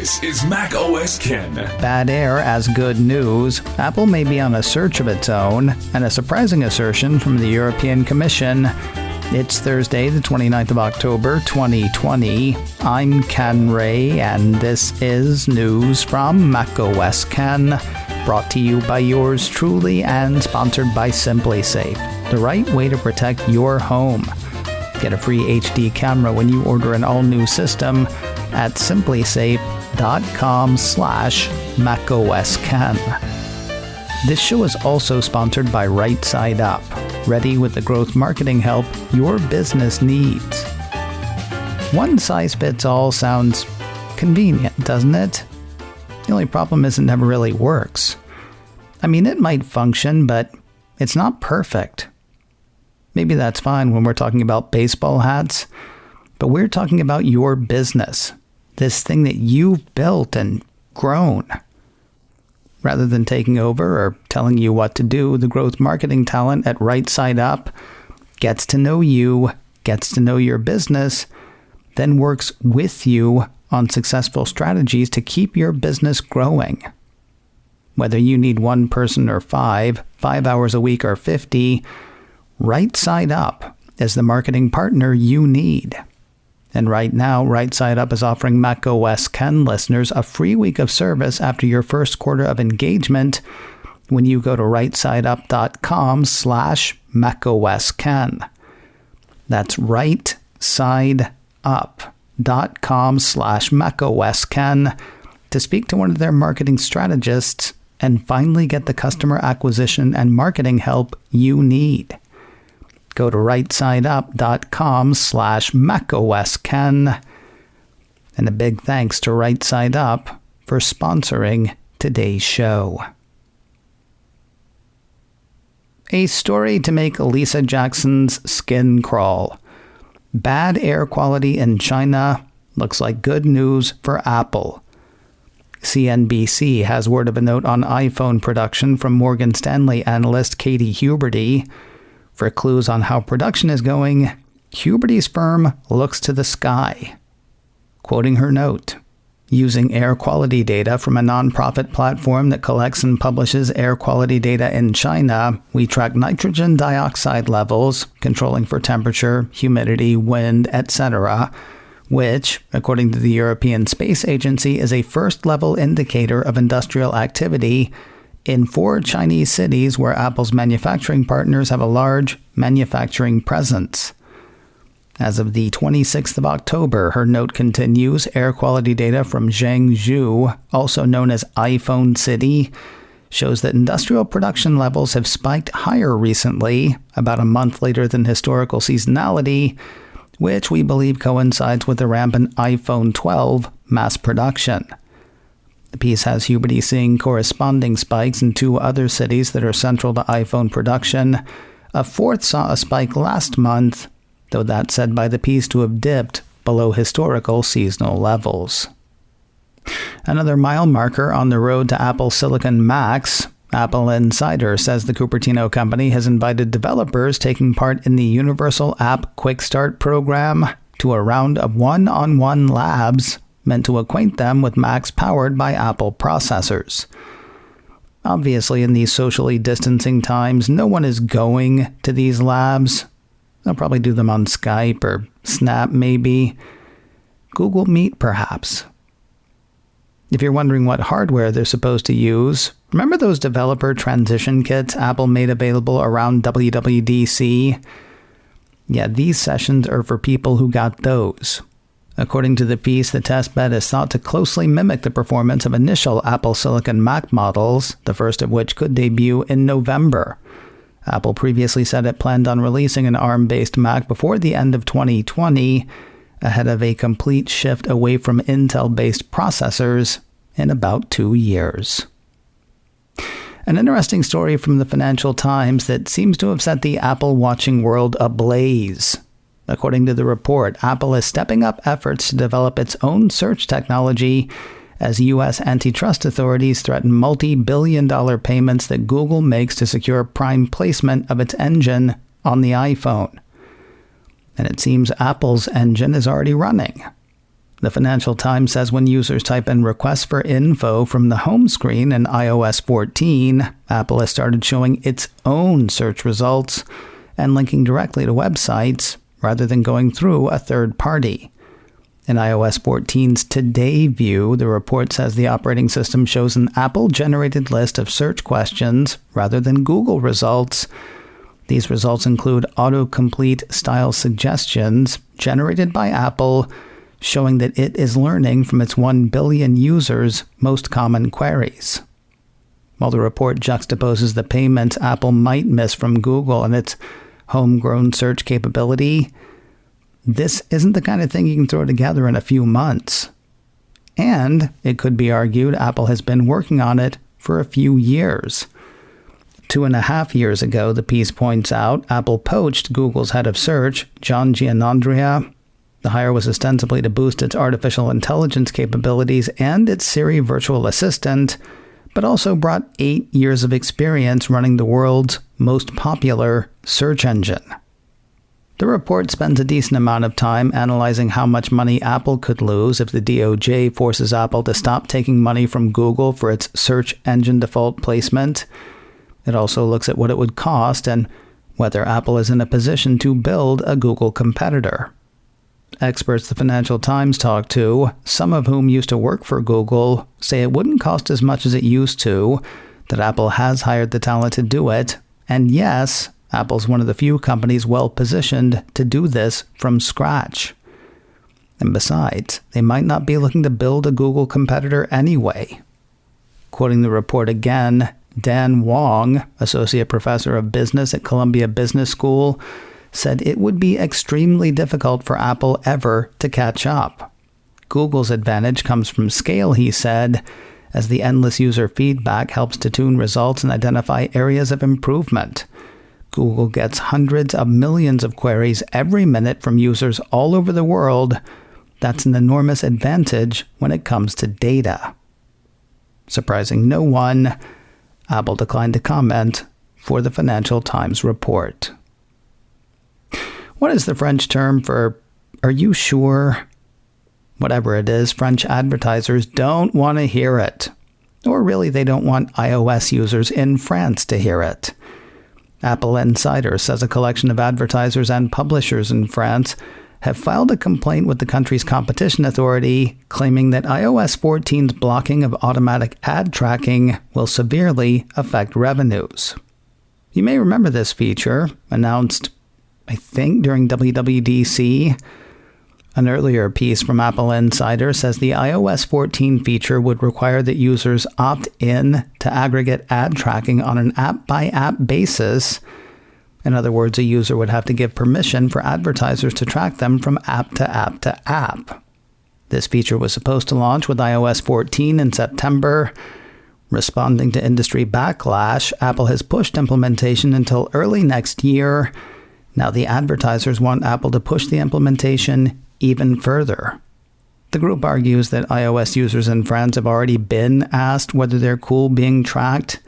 This is Mac OS Ken. Bad air as good news. Apple may be on a search of its own, and a surprising assertion from the European Commission. It's Thursday, the 29th of October, 2020. I'm Ken Ray, and this is news from Mac OS Ken, brought to you by yours truly and sponsored by SimpliSafe, the right way to protect your home. Get a free HD camera when you order an all-new system at simplisafe.com/macOSKen. This show is also sponsored by Right Side Up, ready with the growth marketing help your business needs. One size fits all sounds convenient, doesn't it? The only problem is it never really works. I mean, it might function, but it's not perfect. Maybe that's fine when we're talking about baseball hats, but we're talking about your business, this thing that you've built and grown. Rather than taking over or telling you what to do, the growth marketing talent at Right Side Up gets to know you, gets to know your business, then works with you on successful strategies to keep your business growing. Whether you need one person or 5 hours a week or 50, Right Side Up is the marketing partner you need. And right now, Right Side Up is offering Mac OS Ken listeners a free week of service after your first quarter of engagement when you go to rightsideUp.com/macOSKen. That's rightsideUp.com/macOSKen to speak to one of their marketing strategists and finally get the customer acquisition and marketing help you need. Go to rightsideUp.com/macOSKen. And a big thanks to Right Side Up for sponsoring today's show. A story to make Lisa Jackson's skin crawl. Bad air quality in China looks like good news for Apple. CNBC has word of a note on iPhone production from Morgan Stanley analyst Katie Huberty. For clues on how production is going, Huberty's firm looks to the sky. Quoting her note, using air quality data from a nonprofit platform that collects and publishes air quality data in China, we track nitrogen dioxide levels, controlling for temperature, humidity, wind, etc., which, according to the European Space Agency, is a first-level indicator of industrial activity in 4 Chinese cities where Apple's manufacturing partners have a large manufacturing presence. As of the 26th of October, her note continues, air quality data from Zhengzhou, also known as iPhone City, shows that industrial production levels have spiked higher recently, about a month later than historical seasonality, which we believe coincides with the rampant iPhone 12 mass production. The piece has Huberty seeing corresponding spikes in 2 other cities that are central to iPhone production. A 4th saw a spike last month, though that's said by the piece to have dipped below historical seasonal levels. Another mile marker on the road to Apple Silicon Macs. Apple Insider says the Cupertino company has invited developers taking part in the Universal App Quick Start program to a round of one-on-one labs meant to acquaint them with Macs powered by Apple processors. Obviously, in these socially distancing times, no one is going to these labs. They'll probably do them on Skype or Snap, maybe. Google Meet, perhaps. If you're wondering what hardware they're supposed to use, remember those developer transition kits Apple made available around WWDC? Yeah, these sessions are for people who got those. According to the piece, the testbed is thought to closely mimic the performance of initial Apple Silicon Mac models, the first of which could debut in November. Apple previously said it planned on releasing an ARM-based Mac before the end of 2020, ahead of a complete shift away from Intel-based processors in about 2 years. An interesting story from the Financial Times that seems to have set the Apple watching world ablaze. According to the report, Apple is stepping up efforts to develop its own search technology as U.S. antitrust authorities threaten multi-billion-dollar payments that Google makes to secure prime placement of its engine on the iPhone. And it seems Apple's engine is already running. The Financial Times says when users type in requests for info from the home screen in iOS 14, Apple has started showing its own search results and linking directly to websites rather than going through a third party. In iOS 14's Today view, the report says the operating system shows an Apple-generated list of search questions rather than Google results. These results include autocomplete style suggestions generated by Apple, showing that it is learning from its 1 billion users' most common queries. While the report juxtaposes the payments Apple might miss from Google and its homegrown search capability, this isn't the kind of thing you can throw together in a few months. And, it could be argued, Apple has been working on it for a few years. 2.5 years ago, the piece points out, Apple poached Google's head of search, John Giannandrea. The hire was ostensibly to boost its artificial intelligence capabilities and its Siri virtual assistant, but also brought 8 years of experience running the world's most popular search engine. The report spends a decent amount of time analyzing how much money Apple could lose if the DOJ forces Apple to stop taking money from Google for its search engine default placement. It also looks at what it would cost and whether Apple is in a position to build a Google competitor. Experts the Financial Times talked to, some of whom used to work for Google, say it wouldn't cost as much as it used to, that Apple has hired the talent to do it, and yes, Apple's one of the few companies well-positioned to do this from scratch. And besides, they might not be looking to build a Google competitor anyway. Quoting the report again, Dan Wong, associate professor of business at Columbia Business School, said it would be extremely difficult for Apple ever to catch up. Google's advantage comes from scale, he said, as the endless user feedback helps to tune results and identify areas of improvement. Google gets hundreds of millions of queries every minute from users all over the world. That's an enormous advantage when it comes to data. Surprising no one, Apple declined to comment for the Financial Times report. What is the French term for, "are you sure"? Whatever it is, French advertisers don't want to hear it. Or really, they don't want iOS users in France to hear it. Apple Insider says a collection of advertisers and publishers in France have filed a complaint with the country's competition authority, claiming that iOS 14's blocking of automatic ad tracking will severely affect revenues. You may remember this feature, announced I think during WWDC. An earlier piece from Apple Insider says the iOS 14 feature would require that users opt in to aggregate ad tracking on an app-by-app basis. In other words, a user would have to give permission for advertisers to track them from app to app to app. This feature was supposed to launch with iOS 14 in September. Responding to industry backlash, Apple has pushed implementation until early next year. Now the advertisers want Apple to push the implementation even further. The group argues that iOS users in France have already been asked whether they're cool being tracked.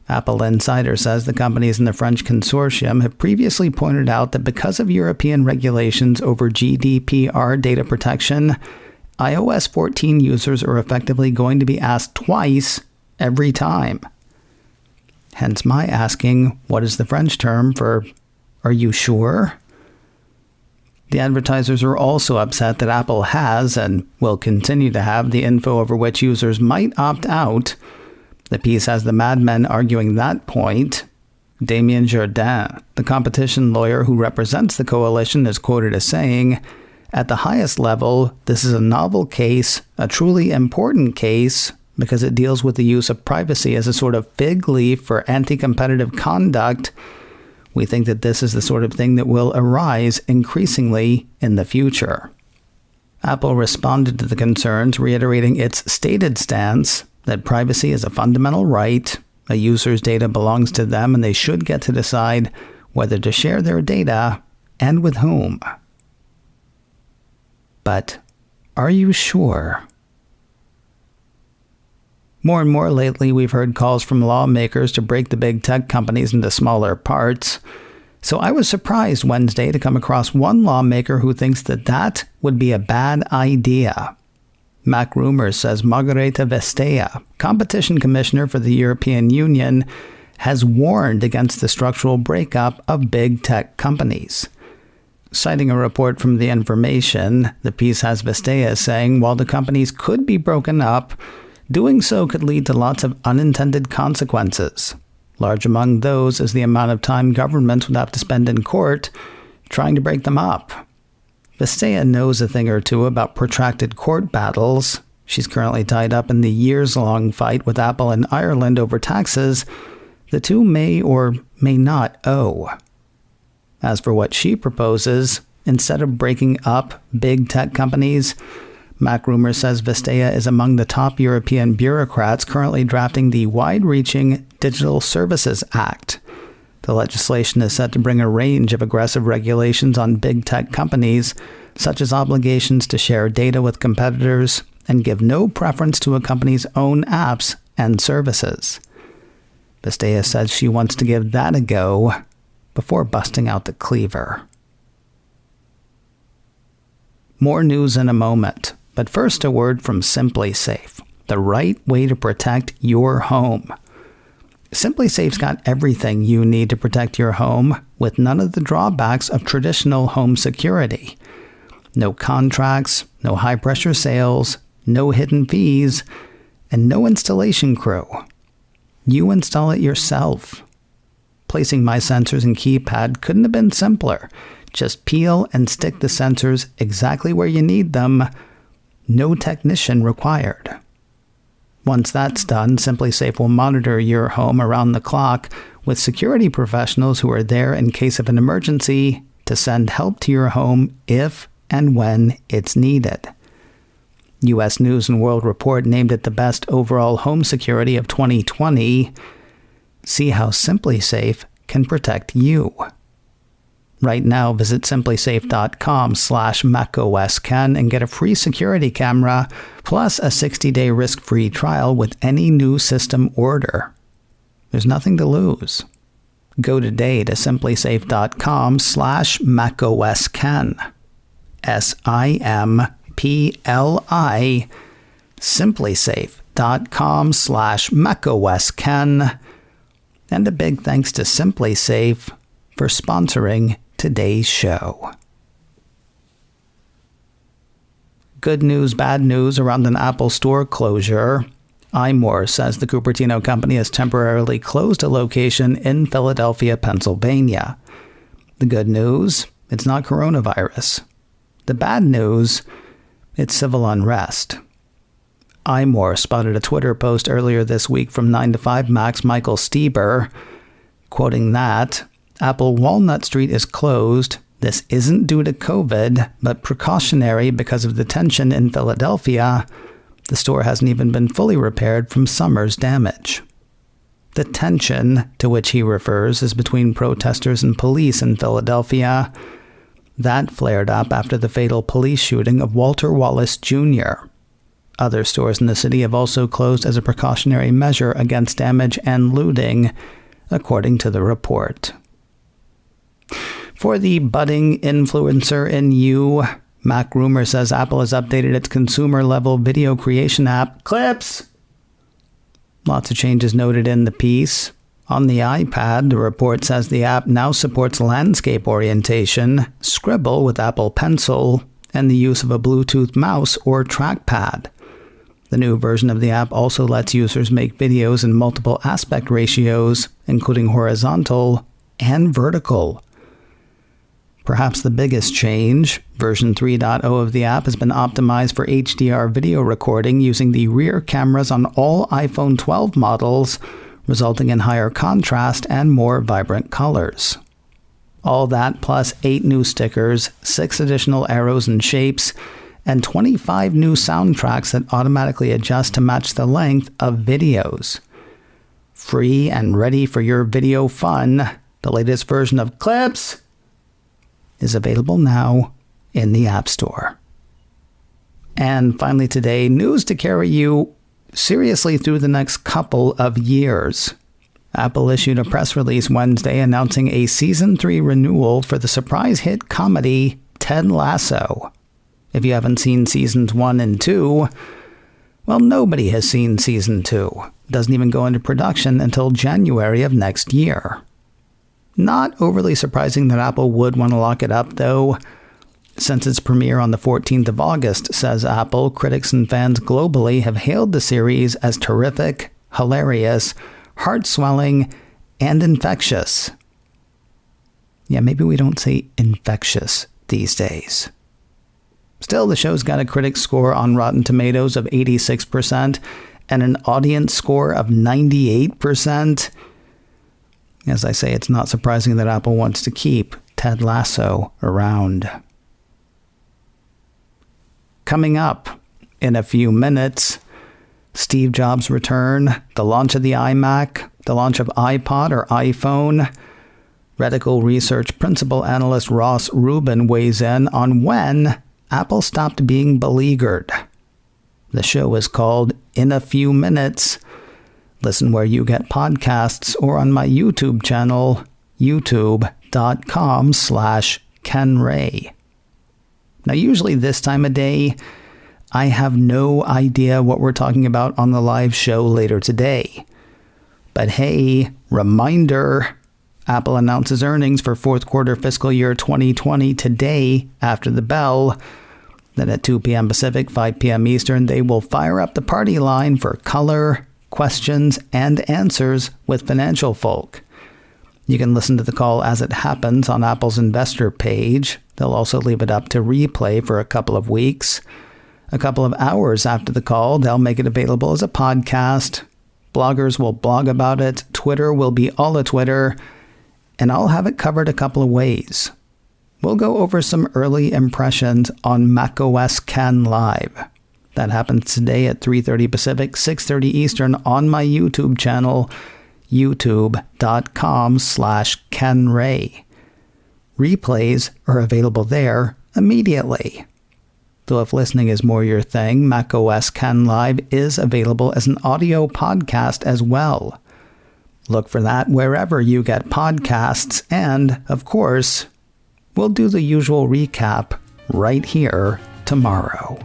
Apple Insider says the companies in the French consortium have previously pointed out that because of European regulations over GDPR data protection, iOS 14 users are effectively going to be asked twice every time. Hence my asking, what is the French term for "are you sure"? The advertisers are also upset that Apple has, and will continue to have, the info over which users might opt out. The piece has the Mad Men arguing that point. Damien Jourdain, the competition lawyer who represents the coalition, is quoted as saying, "At the highest level, this is a novel case, a truly important case, because it deals with the use of privacy as a sort of fig leaf for anti-competitive conduct. We think that this is the sort of thing that will arise increasingly in the future." Apple responded to the concerns, reiterating its stated stance that privacy is a fundamental right, a user's data belongs to them, and they should get to decide whether to share their data and with whom. But are you sure? More and more lately, we've heard calls from lawmakers to break the big tech companies into smaller parts. So I was surprised Wednesday to come across one lawmaker who thinks that that would be a bad idea. Mac Rumors says Margareta Vestager, competition commissioner for the European Union, has warned against the structural breakup of big tech companies. Citing a report from The Information, the piece has Vestager saying while the companies could be broken up, doing so could lead to lots of unintended consequences. Large among those is the amount of time governments would have to spend in court trying to break them up. Vestager knows a thing or two about protracted court battles. She's currently tied up in the years-long fight with Apple and Ireland over taxes the two may or may not owe. As for what she proposes, instead of breaking up big tech companies, Mac Rumors says Vestager is among the top European bureaucrats currently drafting the wide-reaching Digital Services Act. The legislation is set to bring a range of aggressive regulations on big tech companies, such as obligations to share data with competitors and give no preference to a company's own apps and services. Vestager says she wants to give that a go before busting out the cleaver. More news in a moment, but first a word from SimpliSafe, the right way to protect your home. SimpliSafe's got everything you need to protect your home with none of the drawbacks of traditional home security. No contracts, no high-pressure sales, no hidden fees, and no installation crew. You install it yourself. Placing my sensors and keypad couldn't have been simpler. Just peel and stick the sensors exactly where you need them. No technician required. Once that's done, SimpliSafe will monitor your home around the clock with security professionals who are there in case of an emergency to send help to your home if and when it's needed. U.S. News & World Report named it the best overall home security of 2020. See how SimpliSafe can protect you. Right now, visit simplisafe.com/macOSKen and get a free security camera plus a 60-day risk-free trial with any new system order. There's nothing to lose. Go today to simplisafe.com/macOSKen. SIMPLI, simplisafe.com/macOSKen. And a big thanks to SimpliSafe for sponsoring today's show. Good news, bad news around an Apple store closure. iMore says the Cupertino company has temporarily closed a location in Philadelphia, Pennsylvania. The good news, it's not coronavirus. The bad news, it's civil unrest. iMore spotted a Twitter post earlier this week from 9to5Mac's Michael Stieber, quoting that, Apple Walnut Street is closed. This isn't due to COVID, but precautionary because of the tension in Philadelphia. The store hasn't even been fully repaired from summer's damage. The tension to which he refers is between protesters and police in Philadelphia. That flared up after the fatal police shooting of Walter Wallace Jr. Other stores in the city have also closed as a precautionary measure against damage and looting, according to the report. For the budding influencer in you, Mac Rumor says Apple has updated its consumer-level video creation app, Clips. Lots of changes noted in the piece. On the iPad, the report says the app now supports landscape orientation, scribble with Apple Pencil, and the use of a Bluetooth mouse or trackpad. The new version of the app also lets users make videos in multiple aspect ratios, including horizontal and vertical. Perhaps the biggest change, version 3.0 of the app has been optimized for HDR video recording using the rear cameras on all iPhone 12 models, resulting in higher contrast and more vibrant colors. All that plus 8 new stickers, 6 additional arrows and shapes, and 25 new soundtracks that automatically adjust to match the length of videos. Free and ready for your video fun, the latest version of Clips is available now in the App Store. And finally today, news to carry you seriously through the next couple of years. Apple issued a press release Wednesday announcing a Season 3 renewal for the surprise hit comedy Ted Lasso. If you haven't seen Seasons 1 and 2, well, nobody has seen Season 2. It doesn't even go into production until January of next year. Not overly surprising that Apple would want to lock it up, though. Since its premiere on the 14th of August, says Apple, critics and fans globally have hailed the series as terrific, hilarious, heart-swelling, and infectious. Yeah, maybe we don't say infectious these days. Still, the show's got a critic score on Rotten Tomatoes of 86% and an audience score of 98%. As I say, it's not surprising that Apple wants to keep Ted Lasso around. Coming up in a few minutes, Steve Jobs' return, the launch of the iMac, the launch of iPod or iPhone. Reticle Research Principal Analyst Ross Rubin weighs in on when Apple stopped being beleaguered. The show is called In a Few Minutes. Listen where you get podcasts or on my YouTube channel, youtube.com/Ken Ray. Now, usually this time of day, I have no idea what we're talking about on the live show later today. But hey, reminder, Apple announces earnings for fourth quarter fiscal year 2020 today after the bell. Then at 2 p.m. Pacific, 5 p.m. Eastern, they will fire up the party line for color, questions, and answers with financial folk. You can listen to the call as it happens on Apple's investor page. They'll also leave it up to replay for a couple of weeks. A couple of hours after the call, they'll make it available as a podcast. Bloggers will blog about it. Twitter will be all a Twitter. And I'll have it covered a couple of ways. We'll go over some early impressions on macOS Ken Live. That happens today at 3:30 Pacific, 6:30 Eastern on my YouTube channel, youtube.com/Ken Ray. Replays are available there immediately. Though if listening is more your thing, macOS Ken Live is available as an audio podcast as well. Look for that wherever you get podcasts, and, of course, we'll do the usual recap right here tomorrow.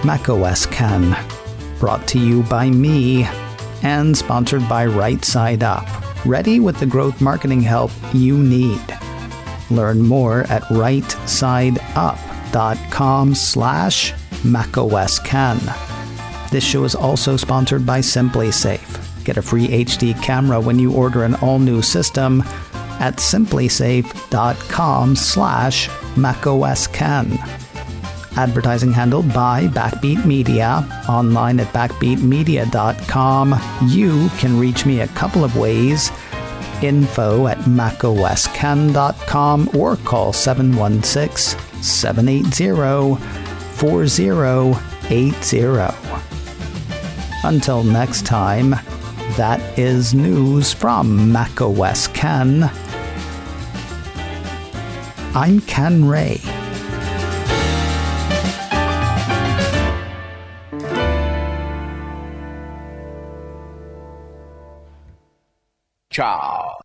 macOS Ken, brought to you by me and sponsored by Right Side Up, ready with the growth marketing help you need. Learn more at rightsideup.com/macOS Ken. This show is also sponsored by SimpliSafe. Get a free HD camera when you order an all-new system at simplysafe.com/macOS Ken. Advertising handled by Backbeat Media, online at backbeatmedia.com. You can reach me a couple of ways. info@macosken.com or call 716-780-4080. Until next time, that is news from macOS Ken. I'm Ken Ray. Ciao.